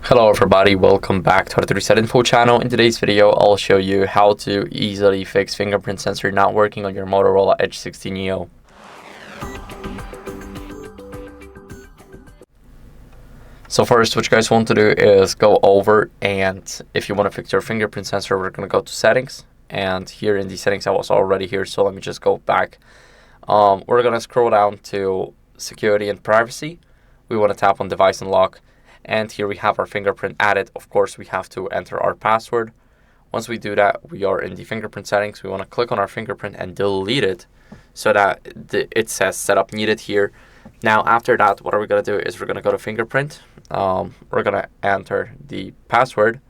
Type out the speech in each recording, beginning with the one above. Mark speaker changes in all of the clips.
Speaker 1: Hello everybody, welcome back to HardReset.Info channel. In today's video, I'll show you how to easily fix fingerprint sensor not working on your Motorola Edge 60 Neo. So first, what you guys want to do is go over, and if you want to fix your fingerprint sensor, we're going to go to settings. And here in the settings, I was already here, so let me just go back. We're going to scroll down to security and privacy. We want to tap on device unlock. And here we have our fingerprint added. Of course, we have to enter our password. Once we do that, we are in the fingerprint settings. We want to click on our fingerprint and delete it so that it says setup needed here. Now, after that, what are we going to do is we're going to go to fingerprint. We're going to enter the password.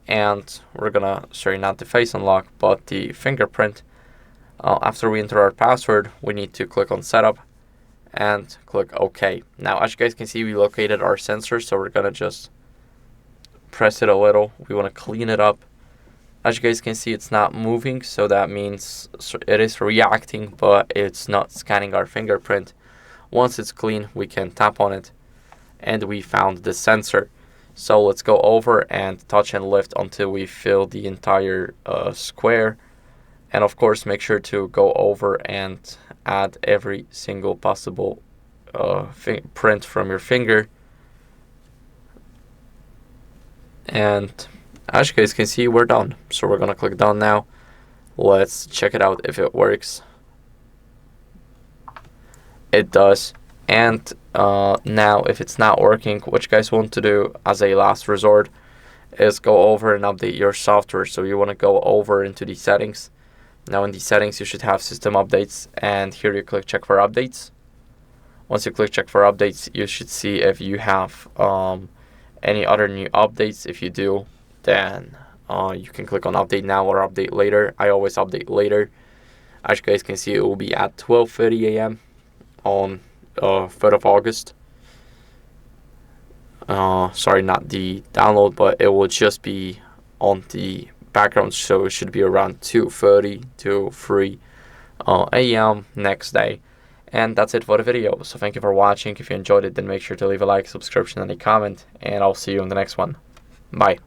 Speaker 1: And we're going to, not the face unlock, but the fingerprint. After we enter our password, we need to click on setup and click OK. Now, as you guys can see, we located our sensor, so we're gonna just press it a little. We want to clean it up. As you guys can see, it's not moving, so that means it is reacting, but it's not scanning our fingerprint. Once it's clean, we can tap on it, and we found the sensor. So let's go over and touch and lift until we fill the entire square. And of course, make sure to go over and add every single possible print from your finger. And as you guys can see, we're done. So we're gonna click done now. Let's check it out if it works. It does. And now if it's not working, what you guys want to do as a last resort is go over and update your software. So you want to go over into the settings. Now in the settings, you should have system updates, and here you click check for updates. Once you click check for updates, you should see if you have any other new updates. If you do, then you can click on update now or update later. I always update later. As you guys can see, it will be at 12:30 a.m. on 3rd of August. Sorry, not the download, but it will just be on the background, so it should be around 2:30 to 3 a.m. next day. And that's it for the video. So thank you for watching. If you enjoyed it, then make sure to leave a like, subscription, and a comment, and I'll see you in the next one. Bye.